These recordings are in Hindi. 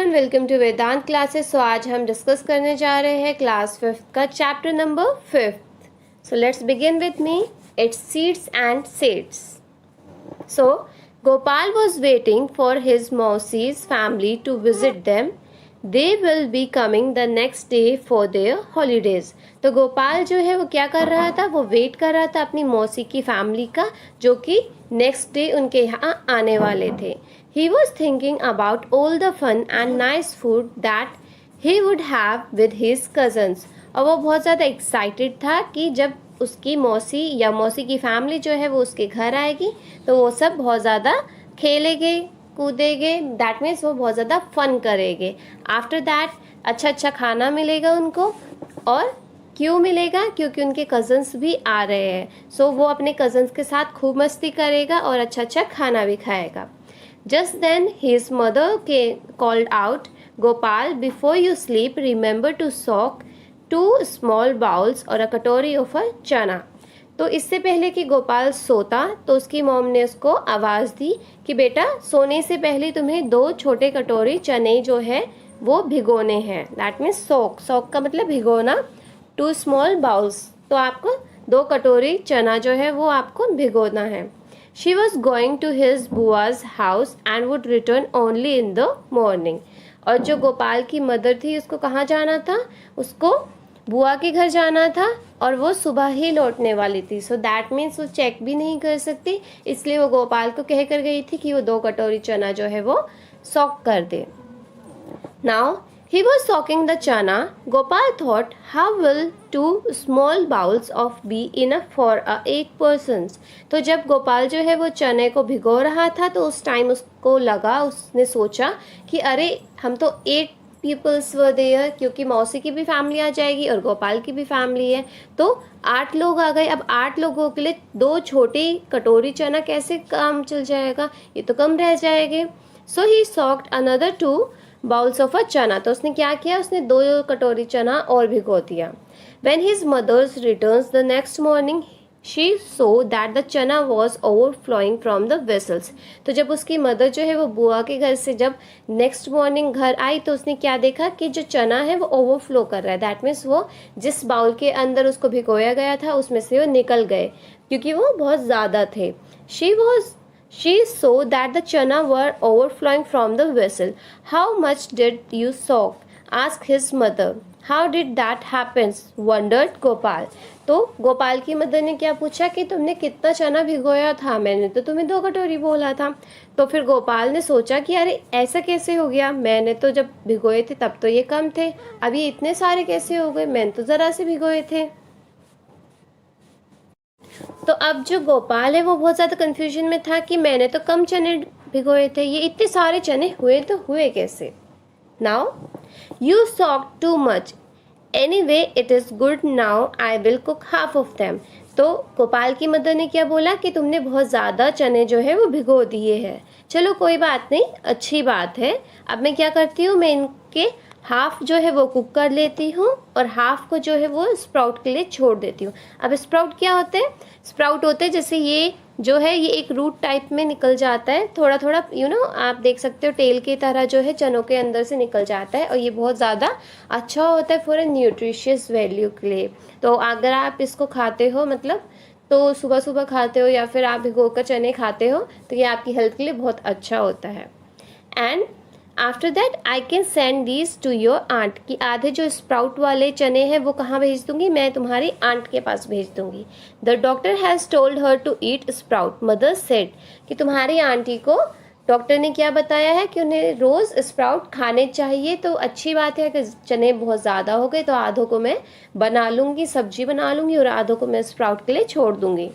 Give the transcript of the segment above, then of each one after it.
Everyone, welcome to Vedant classes. So आज हम डिस्कस करने जा रहे हैं क्लास 5th का chapter number 5th। So let's begin with me. It's seeds and seeds. So Gopal was waiting for his Mausi's family to visit them. They will be coming the next day for their holidays. तो गोपाल जो है वो क्या कर रहा था, वो वेट कर रहा था अपनी मौसी की फैमिली का, जो कि नेक्स्ट डे उनके यहाँ आने वाले थे। He was thinking about all the fun and nice food that he would have with his cousins. और वो बहुत ज़्यादा एक्साइटेड था कि जब उसकी मौसी या मौसी की फैमिली जो है वो उसके घर आएगी तो वो सब बहुत ज़्यादा खेलेंगे कूदेंगे। दैट मीन्स वो बहुत ज़्यादा फन करेंगे। आफ्टर दैट अच्छा अच्छा खाना मिलेगा उनको। और क्यों मिलेगा? क्योंकि उनके कज़न्स भी आ रहे हैं। सो वो अपने कज़न्स के साथ खूब मस्ती करेगा और अच्छा अच्छा खाना भी खाएगा। Just then his mother called out, Gopal, before you sleep, remember to soak 2 small bowls or a katori of a chana. तो इससे पहले कि गोपाल सोता तो उसकी मॉम ने उसको आवाज़ दी कि बेटा सोने से पहले तुम्हें 2 छोटे कटोरी चने जो है वो भिगोने हैं। दैट मीन्स सोक। सोक का मतलब भिगोना। 2 स्मॉल बाउल्स, तो आपको 2 कटोरी चना जो है वो आपको भिगोना है। She was going to his बुआ's house and would return only in the morning. और जो गोपाल की मदर थी उसको कहाँ जाना था? उसको बुआ के घर जाना था और वो सुबह ही लौटने वाली थी। सो दैट मीन्स वो चेक भी नहीं कर सकती, इसलिए वो गोपाल को कह कर गई थी कि वो 2 कटोरी चना जो है वो सॉक कर दे। Now he was soaking the chana. Gopal thought, how will 2 small bowls of be enough for 8 persons? तो जब गोपाल जो है वो चने को भिगो रहा था तो उस टाइम उसको लगा, उसने सोचा कि अरे हम तो 8 पीपल्स वर देयर, क्योंकि मौसी की भी फैमिली आ जाएगी और गोपाल की भी फैमिली है, तो 8 लोग आ गए। अब 8 लोगों के लिए 2 छोटी कटोरी चना कैसे काम चल जाएगा, ये तो कम रह जाएंगे। So he soaked another 2 bowls of a chana. तो उसने क्या किया, उसने 2 कटोरी चना और भिगो दिया। When his mother's returns the next morning, she saw that the chana was overflowing from the vessels. तो जब उसकी मदर जो है वो बुआ के घर से जब नेक्स्ट मॉर्निंग घर आई तो उसने क्या देखा कि जो चना है वो ओवरफ्लो कर रहा है। दैट मीन्स वो जिस बाउल के अंदर उसको भिगोया गया था उसमें से वो निकल गए क्योंकि वो बहुत ज़्यादा थे। She saw that the chana were overflowing from the vessel. How much did you soak? Asked his mother. How did that happen? Wondered Gopal. तो गोपाल की मदर ने क्या पूछा कि तुमने कितना चना भिगोया था? मैंने तो तुम्हें 2 कटोरी बोला था। तो फिर गोपाल ने सोचा कि अरे ऐसा कैसे हो गया, मैंने तो जब भिगोए थे तब तो ये कम थे, अब ये इतने सारे कैसे हो गए, मैंने तो ज़रा से भिगोए थे। तो अब जो गोपाल है वो बहुत ज़्यादा कंफ्यूजन में था कि मैंने तो कम चने भिगोए थे, ये इतने सारे चने हुए तो हुए कैसे। Now you soak too much, anyway it is good, now I will cook half of them. तो गोपाल की मदर ने क्या बोला कि तुमने बहुत ज़्यादा चने जो है वो भिगो दिए हैं। चलो कोई बात नहीं, अच्छी बात है। अब मैं क्या करती हूँ, मैं इनके हाफ जो है वो कुक कर लेती हूँ और हाफ को जो है वो स्प्राउट के लिए छोड़ देती हूँ। अब स्प्राउट क्या होते हैं? स्प्राउट होते हैं जैसे ये जो है ये एक रूट टाइप में निकल जाता है, थोड़ा थोड़ा आप देख सकते हो टेल की तरह जो है चनों के अंदर से निकल जाता है और ये बहुत ज़्यादा अच्छा होता है फॉर ए न्यूट्रिशियस वैल्यू के लिए। तो अगर आप इसको खाते हो, मतलब तो सुबह सुबह खाते हो या फिर आप भिगो कर चने खाते हो तो ये आपकी हेल्थ के लिए बहुत अच्छा होता है। And after that I can send these to your aunt, कि आधे जो स्प्राउट वाले चने हैं वो कहाँ भेज दूंगी, मैं तुम्हारी आंट के पास भेज दूंगी। The doctor has told her to eat sprout, mother said, कि तुम्हारी आंटी को डॉक्टर ने क्या बताया है कि उन्हें रोज़ स्प्राउट खाने चाहिए। तो अच्छी बात है कि चने बहुत ज़्यादा हो गए तो आधों को मैं बना लूँगी, सब्जी बना लूँगी और आधों को मैं स्प्राउट के लिए छोड़ दूँगी।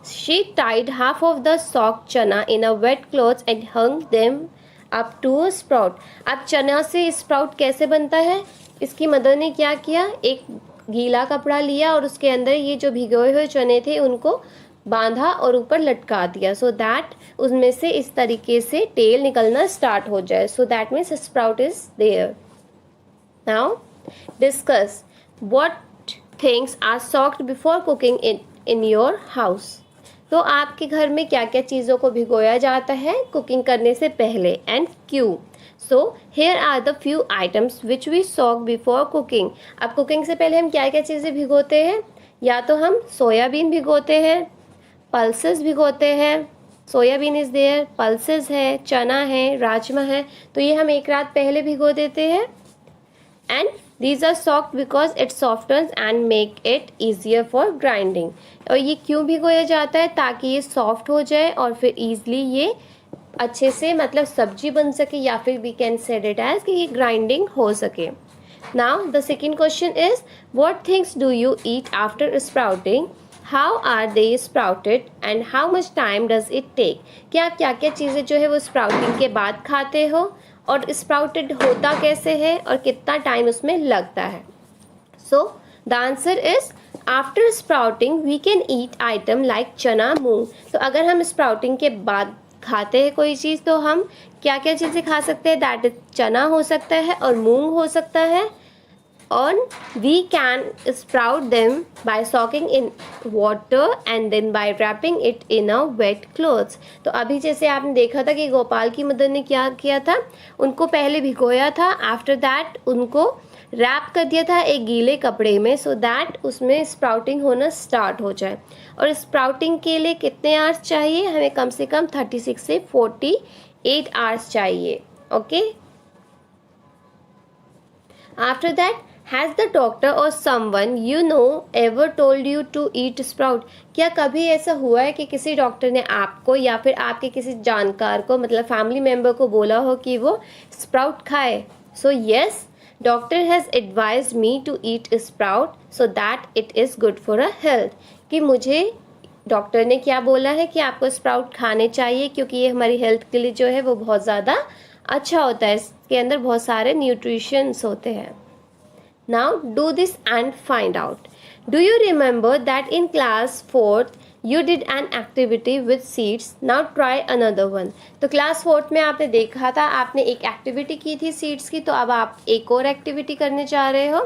She tied half of the soaked chana in a wet cloth and hung them up to a sprout. अब चना से स्प्राउट कैसे बनता है, इसकी मदर ने क्या किया, एक गीला कपड़ा लिया और उसके अंदर ये जो भिगोए हुए चने थे उनको बांधा और ऊपर लटका दिया, सो दैट उसमें से इस तरीके से तेल निकलना स्टार्ट हो जाए। So that means sprout is there. Now discuss what things are soaked before cooking in your house. तो आपके घर में क्या क्या चीज़ों को भिगोया जाता है कुकिंग करने से पहले एंड क्यों। So here are the few items which we soak before cooking. अब कुकिंग से पहले हम क्या क्या चीज़ें भिगोते हैं? या तो हम सोयाबीन भिगोते हैं, पल्सेस भिगोते हैं, सोयाबीन इज़ देयर, पल्सेस है, चना है, राजमा है, तो ये हम एक रात पहले भिगो देते हैं। And these are soaked because it softens and make it easier for grinding। और ये क्यों भिगोया जाता है? ताकि ये सॉफ्ट हो जाए और फिर ईजिली ये अच्छे से मतलब सब्जी बन सके, या फिर we can said it as कि ये ग्राइंडिंग हो सके। Now the second question is what things do you eat after sprouting, how are they sprouted and how much time does it take. कि आप क्या क्या चीज़ें जो है वो स्प्राउटिंग के बाद खाते हो, और स्प्राउटेड होता कैसे है, और कितना टाइम उसमें लगता है। So the answer is after sprouting we can eat item like chana, moong. तो अगर हम स्प्राउटिंग के बाद खाते हैं कोई चीज़, तो हम क्या क्या चीज़ें खा सकते हैं? दैट इज चना हो सकता है और मूंग हो सकता है। और we can sprout them by soaking in water and then by wrapping it in a wet clothes। तो अभी जैसे आपने देखा था कि गोपाल की मदर ने क्या किया था, उनको पहले भिगोया था, आफ्टर दैट उनको रैप कर दिया था एक गीले कपड़े में, सो दैट उसमें स्प्राउटिंग होना स्टार्ट हो जाए। और स्प्राउटिंग के लिए कितने आवर्स चाहिए? हमें कम से कम 36 से 48 आवर्स चाहिए। Okay, after that has the doctor और someone you know ever told you to eat sprout. क्या कभी ऐसा हुआ है कि किसी डॉक्टर ने आपको या फिर आपके किसी जानकार को, मतलब फैमिली मेम्बर को बोला हो कि वो स्प्राउट खाए? So yes, doctor has advised me to eat sprout so that it is good for a health. कि मुझे डॉक्टर ने क्या बोला है कि आपको स्प्राउट खाने चाहिए, क्योंकि ये हमारी हेल्थ के लिए जो है वो बहुत ज़्यादा अच्छा होता है, इसके अंदर बहुत सारे न्यूट्रिशंस होते हैं। Now do this and find out. Do you remember that in class 4th you did an activity with seeds? Now try another one. तो क्लास 4th में आपने देखा था, आपने एक एक्टिविटी की थी सीड्स की, तो अब आप एक और एक्टिविटी करने जा रहे हो।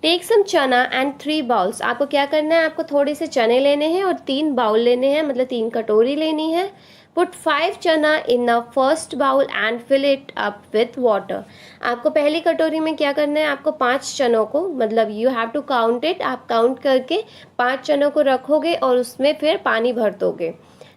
टेक सम चना एंड 3 बाउल्स। आपको क्या करना है? आपको थोड़े से चने लेने हैं और 3 बाउल लेने हैं, मतलब 3 कटोरी लेनी है। Put 5 चना in the first bowl and fill it up with water। आपको पहली कटोरी में क्या करना है? आपको 5 चनों को, मतलब you have to count it, आप काउंट करके 5 चनों को रखोगे और उसमें फिर पानी भर दोगे।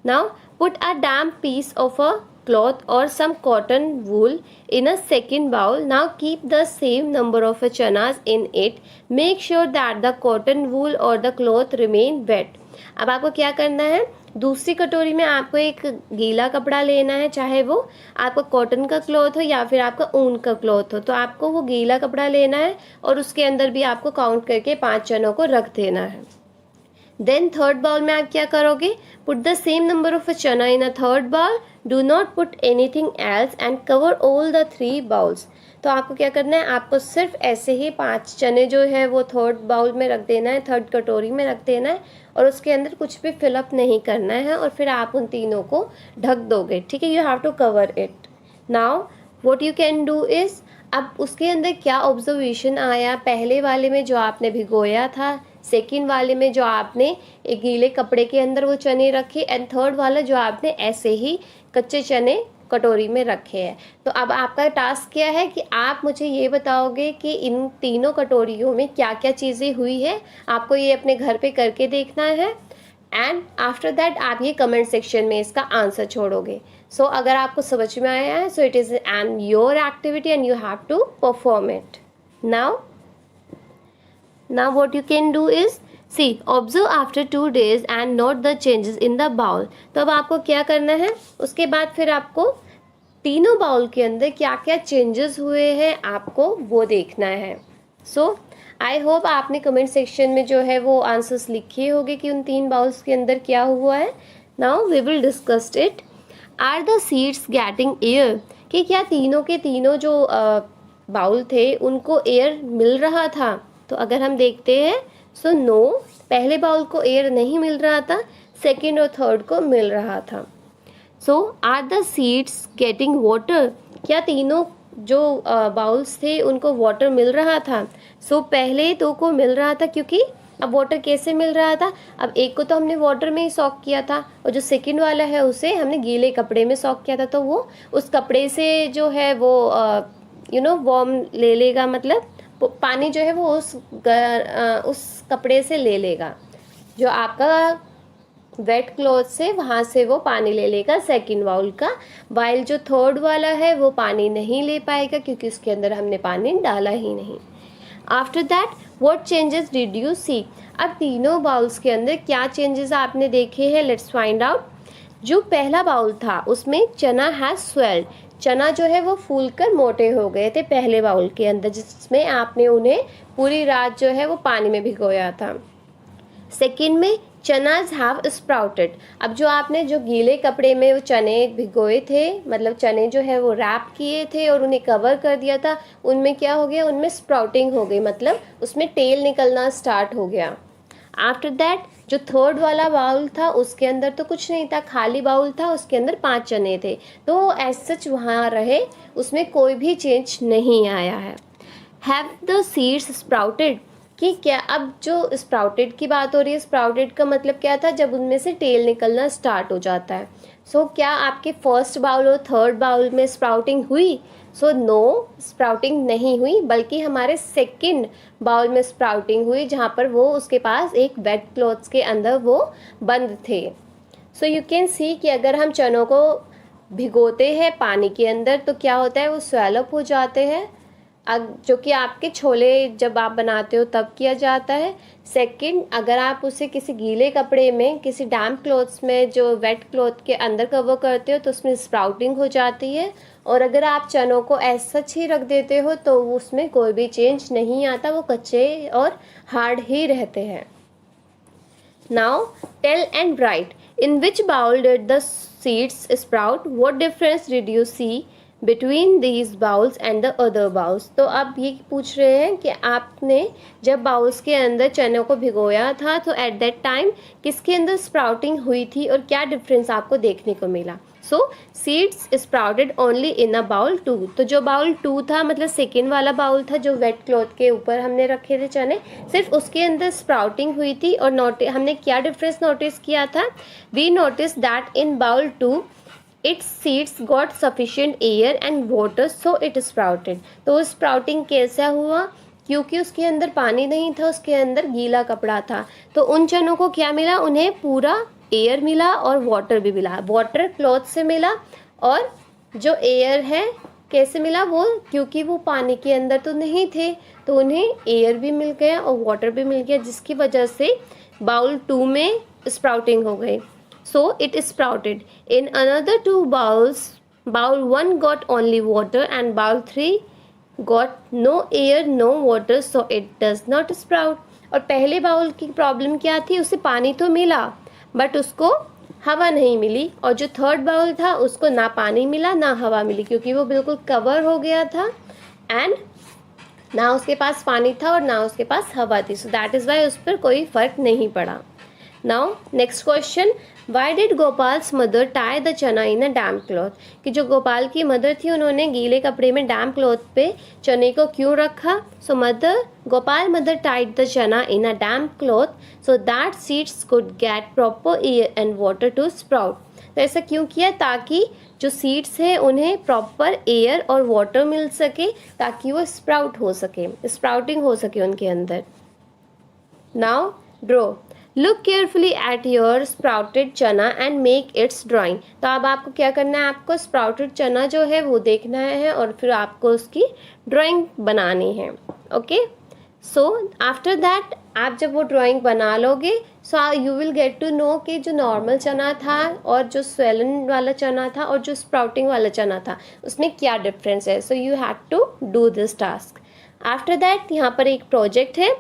Now put a damp piece of a cloth or some cotton wool in a second bowl। Now keep the same number of chanas in it। Make sure that the cotton wool or the cloth remain wet। अब आपको क्या करना है? दूसरी कटोरी में आपको एक गीला कपड़ा लेना है, चाहे वो आपका कॉटन का क्लॉथ हो या फिर आपका ऊन का क्लॉथ हो, तो आपको वो गीला कपड़ा लेना है और उसके अंदर भी आपको काउंट करके 5 चनों को रख देना है। देन थर्ड बाउल में आप क्या करोगे? Put the same number of chana in a third bowl, do not put anything else and cover all the 3 bowls. तो आपको क्या करना है? आपको सिर्फ ऐसे ही 5 चने जो है वो थर्ड बाउल में रख देना है, थर्ड कटोरी में रख देना है, और उसके अंदर कुछ भी फिलअप नहीं करना है, और फिर आप उन तीनों को ढक दोगे। ठीक है, you have to cover it. Now what you can do is, अब उसके अंदर क्या ऑब्जर्वेशन आया? पहले वाले में जो आपने भिगोया था, सेकेंड वाले में जो आपने एक गीले कपड़े के अंदर वो चने रखे, एंड थर्ड वाला जो आपने ऐसे ही कच्चे चने कटोरी में रखे हैं। तो अब आपका टास्क क्या है कि आप मुझे ये बताओगे कि इन तीनों कटोरियों में क्या क्या चीज़ें हुई है। आपको ये अपने घर पे करके देखना है, एंड आफ्टर दैट आप ये कमेंट सेक्शन में इसका आंसर छोड़ोगे। सो अगर आपको समझ में आया है, so it is an your activity and you have to perform it. Now what you can do is see observe after 2 days and note the changes in the bowl। तो अब आपको क्या करना है? उसके बाद फिर आपको तीनों बाउल के अंदर क्या क्या चेंजेस हुए हैं आपको वो देखना है। सो आई होप आपने कमेंट सेक्शन में जो है वो आंसर्स लिखे होंगे कि उन 3 बाउल्स के अंदर क्या हुआ है। Now we will discuss it. Are the seeds getting air? कि क्या तीनों के तीनों जो बाउल थे उनको एयर मिल रहा था? तो अगर हम देखते हैं, सो नो, पहले बाउल को एयर नहीं मिल रहा था, सेकेंड और थर्ड को मिल रहा था। So are the seeds getting water? क्या तीनों जो बाउल्स थे उनको वाटर मिल रहा था? सो पहले 2 को मिल रहा था क्योंकि अब वाटर कैसे मिल रहा था, अब एक को तो हमने वाटर में ही सॉक किया था और जो सेकंड वाला है उसे हमने गीले कपड़े में सॉक किया था, तो वो उस कपड़े से जो है वो वार्म ले लेगा, मतलब पानी जो है वो उस कपड़े से ले लेगा, जो आपका वेट क्लॉथ से वहाँ से वो पानी ले लेगा सेकंड बाउल का, वाइल जो थर्ड वाला है वो पानी नहीं ले पाएगा क्योंकि उसके अंदर हमने पानी डाला ही नहीं। After that what changes did you see, अब तीनों बाउल्स के अंदर क्या चेंजेस आपने देखे हैं, लेट्स फाइंड आउट। जो पहला बाउल था उसमें चना हैज स्वेल्ड, चना जो है वो फूल कर मोटे हो गए थे पहले बाउल के अंदर, जिसमें आपने उन्हें पूरी रात जो है वो पानी में भिगोया था। सेकंड में चनाज हैव स्प्राउटेड, अब जो आपने जो गीले कपड़े में वो चने भिगोए थे, मतलब चने जो है वो रैप किए थे और उन्हें कवर कर दिया था, उनमें क्या हो गया, उनमें स्प्राउटिंग हो गई, मतलब उसमें टेल निकलना स्टार्ट हो गया। आफ्टर दैट जो थर्ड वाला बाउल था उसके अंदर तो कुछ नहीं था, खाली बाउल था, उसके अंदर 5 चने थे, तो एज सच वहाँ रहे, उसमें कोई भी चेंज नहीं आया है। हैव द सीड्स स्प्राउटेड, कि क्या अब जो स्प्राउटेड की बात हो रही है, स्प्राउटेड का मतलब क्या था, जब उनमें से टेल निकलना स्टार्ट हो जाता है। सो क्या आपके फर्स्ट बाउल और थर्ड बाउल में स्प्राउटिंग हुई? सो नो, स्प्राउटिंग नहीं हुई, बल्कि हमारे सेकंड बाउल में स्प्राउटिंग हुई, जहाँ पर वो उसके पास एक वेट क्लॉथ्स के अंदर वो बंद थे। सो यू कैन सी कि अगर हम चनों को भिगोते हैं पानी के अंदर तो क्या होता है, वो स्वेल अप हो जाते हैं, जो कि आपके छोले जब आप बनाते हो तब किया जाता है। सेकंड, अगर आप उसे किसी गीले कपड़े में, किसी डैम्प क्लॉथ्स में जो वेट क्लॉथ के अंदर कवर करते हो तो उसमें स्प्राउटिंग हो जाती है, और अगर आप चनों को ऐसा सच ही रख देते हो तो उसमें कोई भी चेंज नहीं आता, वो कच्चे और हार्ड ही रहते हैं। Now tell and write, in which bowl did the seeds sprout, what difference did you see between these bowls and the other bowls. तो आप ये पूछ रहे हैं कि आपने जब बाउल्स के अंदर चनों को भिगोया था तो एट दैट टाइम किसके अंदर स्प्राउटिंग हुई थी और क्या डिफरेंस आपको देखने को मिला। So seeds sprouted only in a bowl 2, तो जो बाउल 2 था, मतलब सेकेंड वाला बाउल था जो वेट क्लॉथ के ऊपर हमने रखे थे चने, सिर्फ उसके अंदर स्प्राउटिंग हुई थी। और हमने क्या डिफरेंस नोटिस किया था, we notice that in bowl 2 its seeds got sufficient air and water so it sprouted। तो स्प्राउटिंग कैसा हुआ, क्योंकि उसके अंदर पानी नहीं था, उसके अंदर गीला कपड़ा था, तो उन चनों को क्या मिला, उन्हें पूरा एयर मिला और वाटर भी मिला। वाटर क्लॉथ से मिला, और जो एयर है कैसे मिला, वो क्योंकि वो पानी के अंदर तो नहीं थे तो उन्हें एयर भी मिल गया और वाटर भी मिल गया, जिसकी वजह से बाउल 2 में स्प्राउटिंग हो गई। So it sprouted. In another 2 bowls, bowl 1 got only water and bowl 3 got no air, no water, so it does not sprout। और पहले बाउल की प्रॉब्लम क्या थी, उसे पानी तो मिला बट उसको हवा नहीं मिली, और जो थर्ड बाउल था उसको ना पानी मिला ना हवा मिली, क्योंकि वो बिल्कुल कवर हो गया था एंड ना उसके पास पानी था और ना उसके पास हवा थी। सो दैट इज़ वाई उस पर कोई फ़र्क नहीं पड़ा। Now next question, why did गोपाल्स mother tie the chana in a damp cloth, कि जो गोपाल की मदर थी उन्होंने गीले कपड़े में डैम्प क्लॉथ पे चने को क्यों रखा। So Gopal mother tied the chana in a damp cloth so that seeds could get proper air and water to sprout. तो ऐसा क्यों किया, ताकि जो सीड्स हैं उन्हें प्रॉपर एयर और वाटर मिल सके, ताकि वो स्प्राउट हो सके, स्प्राउटिंग हो सके उनके अंदर। Now draw, look carefully at your sprouted चना एंड मेक इट्स ड्राइंग। तो अब आपको क्या करना है, आपको स्प्राउटेड चना जो है वो देखना है और फिर आपको उसकी ड्राइंग बनानी है। ओके, सो आफ्टर दैट आप जब वो ड्राइंग बना लोगे so you will get to know कि जो नॉर्मल चना था और जो स्वेलन वाला चना था और जो स्प्राउटिंग वाला चना था उसमें क्या डिफरेंस है। So you have to do this task. After that यहाँ पर एक प्रोजेक्ट है,